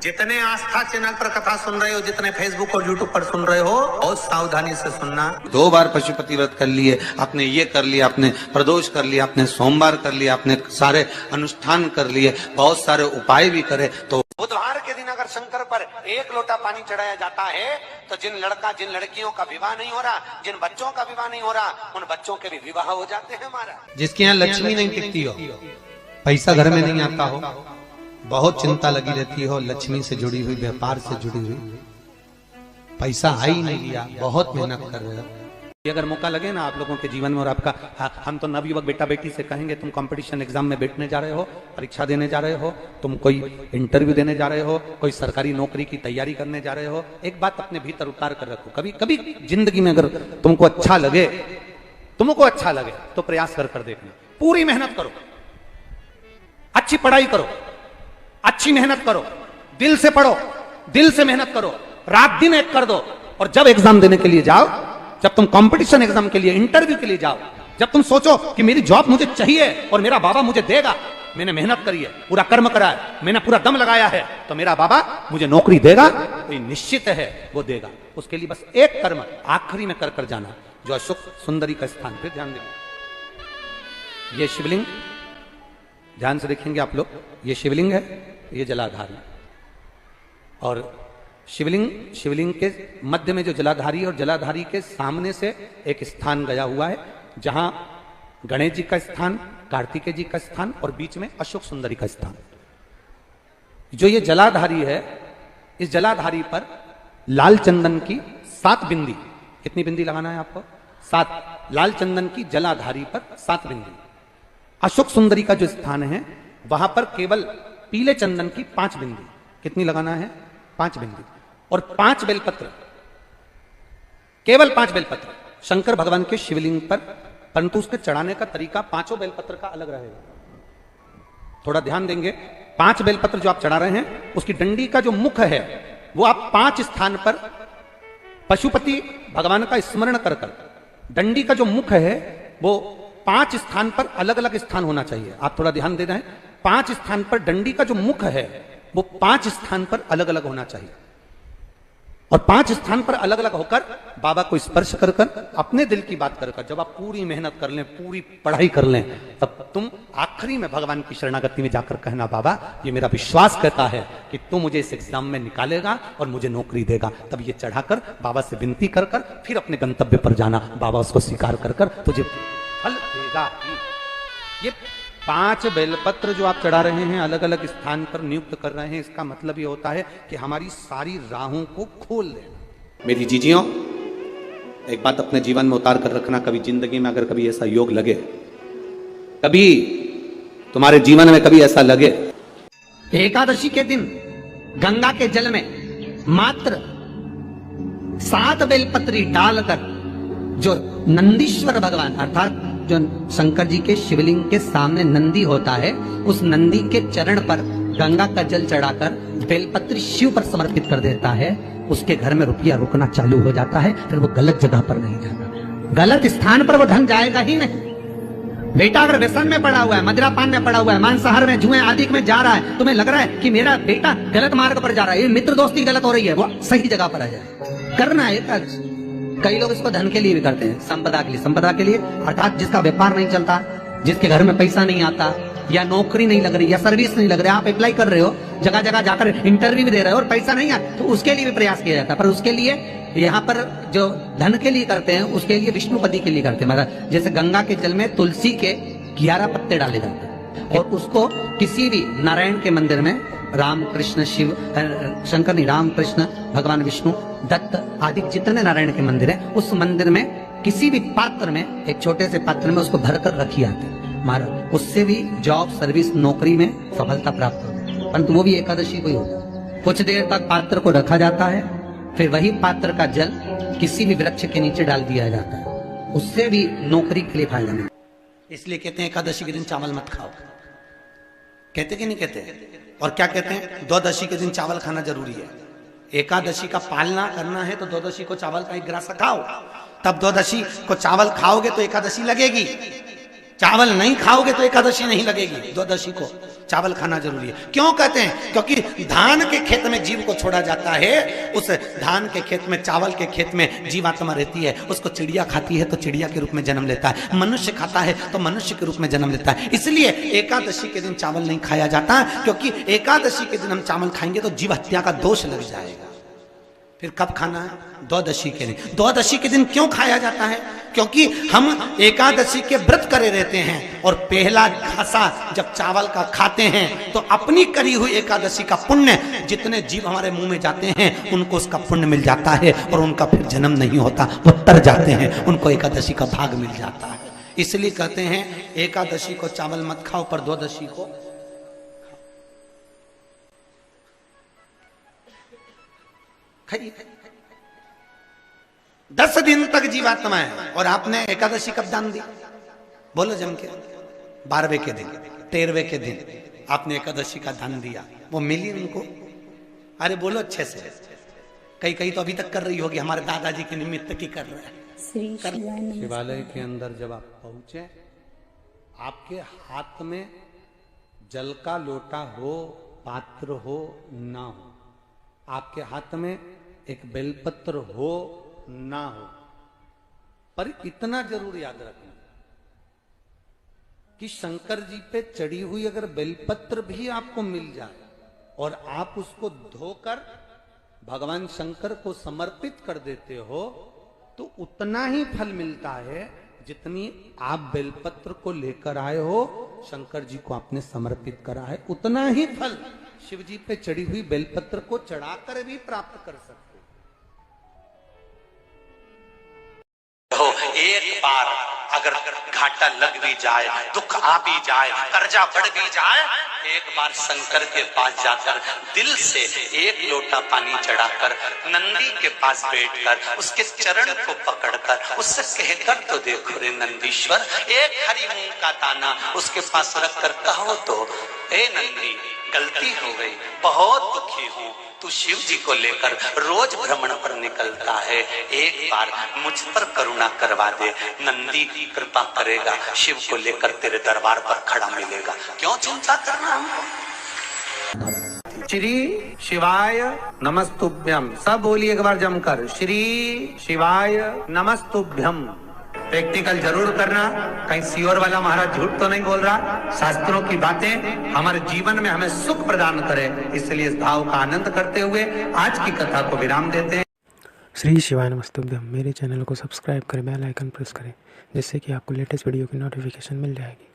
जितने आस्था चैनल पर कथा सुन रहे हो, जितने फेसबुक और यूट्यूब पर सुन रहे हो, बहुत सावधानी से सुनना। 2 बार पशुपति व्रत कर लिए, आपने ये कर लिया, आपने प्रदोष कर लिया, आपने सोमवार कर लिया, आपने सारे अनुष्ठान कर लिए, बहुत सारे उपाय भी करे, तो बुधवार के दिन अगर शंकर पर 1 लोटा पानी चढ़ाया जाता है तो जिन लड़कियों का विवाह नहीं हो रहा, जिन बच्चों का विवाह नहीं हो रहा, उन बच्चों के भी विवाह हो जाते हैं। हमारा जिसके यहाँ लक्ष्मी नहीं टिकती हो, पैसा घर में नहीं आता हो, बहुत चिंता लगी रहती हो, लक्ष्मी से जुड़ी हुई, व्यापार से जुड़ी हुई, पैसा आ ही नहीं लिया, बहुत मेहनत कर रहे हो। अगर मौका लगे ना आप लोगों के जीवन में और आपका, हम तो नवयुवक बेटा बेटी से कहेंगे, तुम कंपटीशन एग्जाम में बैठने जा रहे हो, परीक्षा देने जा रहे हो, तुम कोई इंटरव्यू देने जा रहे हो, कोई सरकारी नौकरी की तैयारी करने जा रहे हो, एक बात अपने भीतर उतार कर रखो। कभी कभी जिंदगी में अगर तुमको अच्छा लगे तो प्रयास कर देखना, पूरी मेहनत करो, अच्छी पढ़ाई करो, अच्छी मेहनत करो, दिल से पढ़ो, दिल से मेहनत करो, रात दिन एक कर दो। और जब एग्जाम देने के लिए जाओ, जब तुम कंपटीशन एग्जाम के लिए, इंटरव्यू के लिए जाओ, जब तुम सोचो कि मेरी जॉब मुझे चाहिए और मेरा बाबा मुझे देगा, मैंने मेहनत करी है, पूरा कर्म करा है, मैंने पूरा दम लगाया है, तो मेरा बाबा मुझे नौकरी देगा, तो ये निश्चित है वो देगा। उसके लिए बस एक कर्म आखिरी में कर जाना, जो अशोक सुंदरी का स्थान। फिर ध्यान देंगे, ये शिवलिंग ध्यान से देखेंगे आप लोग, ये शिवलिंग है, ये जलाधार है, और शिवलिंग के मध्य में जो जलाधारी, और जलाधारी के सामने से एक स्थान गया हुआ है, जहां गणेश जी का स्थान, कार्तिकेय जी का स्थान, और बीच में अशोक सुंदरी का स्थान। जो ये जलाधारी है, इस जलाधारी पर लाल चंदन की 7 बिंदी, कितनी बिंदी लगाना है आपको? 7। लाल चंदन की जलाधारी पर 7 बिंदी। अशोक सुंदरी का जो स्थान है, वहां पर केवल पीले चंदन की 5 बिंदी। कितनी लगाना है? 5 बिंदी। और 5 बेलपत्र, केवल 5 बेलपत्र शंकर भगवान के शिवलिंग पर, परंतु उसके चढ़ाने का तरीका 5 बेलपत्र का अलग रहेगा। थोड़ा ध्यान देंगे, 5 बेलपत्र जो आप चढ़ा रहे हैं, उसकी डंडी का जो मुख है, वो आप 5 स्थान पर पशुपति भगवान का स्मरण कर डंडी का जो मुख है वो 5 स्थान पर अलग अलग स्थान होना चाहिए। आप थोड़ा ध्यान दे रहे हैं, 5 स्थान पर डंडी का जो मुख है वो 5 स्थान पर अलग अलग होना चाहिए, और 5 स्थान पर अलग अलग होकर बाबा को स्पर्श कर अपने दिल की बात कर जब आप पूरी मेहनत कर लें, पूरी पढ़ाई कर लें, तब तुम आखिरी में भगवान की शरणागति में जाकर कहना, बाबा ये मेरा विश्वास कहता है कि तू मुझे इस एग्जाम में निकालेगा और मुझे नौकरी देगा। तब ये चढ़ाकर बाबा से विनती कर फिर अपने गंतव्य पर जाना, बाबा उसको स्वीकार कर तुझे फल देगा ही। ये 5 बेलपत्र जो आप चढ़ा रहे हैं, अलग अलग स्थान पर नियुक्त कर रहे हैं, इसका मतलब ये होता है कि हमारी सारी राहों को खोल देना। मेरी जीजियों, एक बात अपने जीवन में उतार कर रखना, कभी जिंदगी में अगर कभी ऐसा योग लगे, कभी तुम्हारे जीवन में कभी ऐसा लगे, एकादशी के दिन गंगा के जल में मात्र 7 बेलपत्री डालकर, जो नंदीश्वर भगवान अर्थात जो शंकर जी के शिवलिंग के सामने नंदी होता है, उस नंदी के चरण पर गंगा का जल चढ़ाकर बेलपत्री शिव पर समर्पित कर देता है, उसके घर में रुपया रुकना चालू हो जाता है। फिर वो गलत जगह पर नहीं जाता, गलत स्थान पर वो धन जाएगा ही नहीं। बेटा अगर व्यसन में पड़ा हुआ है, मदिरा पान में पड़ा हुआ है, मांसाहार में, जुए आदि में जा रहा है, तुम्हें लग रहा है कि मेरा बेटा गलत मार्ग पर जा रहा है, ये मित्र दोस्ती गलत हो रही है, वो सही जगह पर आ जाए, करना है। कई लोग इसको धन के लिए भी करते हैं, संपदा के लिए अर्थात जिसका व्यापार नहीं चलता, जिसके घर में पैसा नहीं आता, या नौकरी नहीं लग रही, या सर्विस नहीं लग रही, आप अप्लाई कर रहे हो, जगह जगह जाकर इंटरव्यू भी दे रहे हो और पैसा नहीं आता, तो उसके लिए भी प्रयास किया जाता है। पर उसके लिए यहाँ पर जो धन के लिए करते हैं, उसके लिए विष्णुपति के लिए करते हैं। मतलब जैसे गंगा के जल में तुलसी के 11 पत्ते डाले जाते हैं, और उसको किसी भी नारायण के मंदिर में, राम कृष्ण शिव शंकर नहीं, राम कृष्ण भगवान विष्णु दत्त आदि जितने नारायण के मंदिर है, उस मंदिर में किसी भी पात्र में, एक छोटे से पात्र में उसको भरकर रखी जाती है महाराज। उससे भी जॉब, सर्विस, नौकरी में सफलता प्राप्त होती है, परंतु वो भी एकादशी को ही होता है। कुछ देर तक पात्र को रखा जाता है, फिर वही पात्र का जल किसी भी वृक्ष के नीचे डाल दिया जाता है, उससे भी नौकरी के लिए फायदा नहीं। इसलिए कहते हैं एकादशी के दिन चावल मत खाओ, कहते कि नहीं कहते? और क्या कहते हैं? द्वादशी के दिन चावल खाना जरूरी है। एकादशी का पालना करना है तो द्वादशी को चावल का 1 ग्रास खाओ, तब द्वादशी को चावल खाओगे तो एकादशी लगेगी। चावल नहीं खाओगे तो एकादशी नहीं लगेगी। द्वादशी को चावल खाना जरूरी है। क्यों कहते हैं? क्योंकि धान के खेत में जीव को छोड़ा जाता है, उस धान के खेत में, चावल के खेत में जीवात्मा रहती है, उसको चिड़िया खाती है तो चिड़िया के रूप में जन्म लेता है, मनुष्य खाता है तो मनुष्य के रूप में जन्म लेता है। इसलिए एकादशी के दिन चावल नहीं खाया जाता, क्योंकि एकादशी के दिन हम चावल खाएंगे तो जीव हत्या का दोष लग जाएगा। फिर कब खाना है? द्वादशी के दिन। द्वादशी के दिन क्यों खाया जाता है? क्योंकि हम एकादशी के व्रत करे रहते हैं और पहला घासा जब चावल का खाते हैं तो अपनी करी हुई एकादशी का पुण्य जितने जीव हमारे मुंह में जाते हैं उनको उसका पुण्य मिल जाता है और उनका फिर जन्म नहीं होता, वो तर जाते हैं, उनको एकादशी का भाग मिल जाता है। इसलिए कहते हैं एकादशी को चावल मत खाओ पर द्वादशी को खाइए। 10 दिन तक जीवात्मा है और आपने एकादशी कब दान दी? बोलो जम के। 12वें के दिन, 13वें के दिन आपने एकादशी का दान दिया, वो मिली उनको? अरे बोलो अच्छे से। कई कई तो अभी तक कर रही होगी, हमारे दादाजी के निमित्त की कर रहे हैं। शिवालय के अंदर जब आप पहुंचे, आपके हाथ में जल का लोटा हो, पात्र हो ना हो, आपके हाथ में एक बेलपत्र हो ना हो, पर इतना जरूर याद रखना कि शंकर जी पे चढ़ी हुई अगर बेलपत्र भी आपको मिल जाए और आप उसको धोकर भगवान शंकर को समर्पित कर देते हो तो उतना ही फल मिलता है जितनी आप बेलपत्र को लेकर आए हो, शंकर जी को आपने समर्पित करा है, उतना ही फल शिव जी पे चढ़ी हुई बेलपत्र को चढ़ाकर भी प्राप्त कर सकते हो। एक बार अगर घाटा लग भी जाए, दुख आ भी जाए, कर्जा बढ़ भी जाए, एक बार शंकर के पास जाकर दिल से एक लोटा पानी चढ़ाकर नंदी के पास बैठकर उसके चरण को पकड़कर उससे कहकर तो देखो रे नंदीश्वर, एक हरी मूंग का दाना उसके पास रखकर कहो तो, ए नंदी गलती हो गई, बहुत दुखी हूँ, तू शिव जी को लेकर रोज भ्रमण पर निकलता है, एक बार मुझ पर करुणा करवा दे, नंदी कृपा करेगा, शिव को लेकर तेरे दरबार पर खड़ा मिलेगा। क्यों चिंता करना हमको? श्री शिवाय नमस्तुभ्यम। सब बोलिए एक बार जमकर, श्री शिवाय नमस्तुभ्यम। प्रैक्टिकल जरूर करना, कहीं सियोर वाला महाराज झूठ तो नहीं बोल रहा। शास्त्रों की बातें हमारे जीवन में हमें सुख प्रदान करे, इसलिए इस भाव का आनंद करते हुए आज की कथा को विराम देते हैं। श्री शिवाय नमस्तुभ्यम। मेरे चैनल को सब्सक्राइब करें, बेल आइकन प्रेस करें, जिससे कि आपको लेटेस्ट वीडियो की नोटिफिकेशन मिल जाएगी।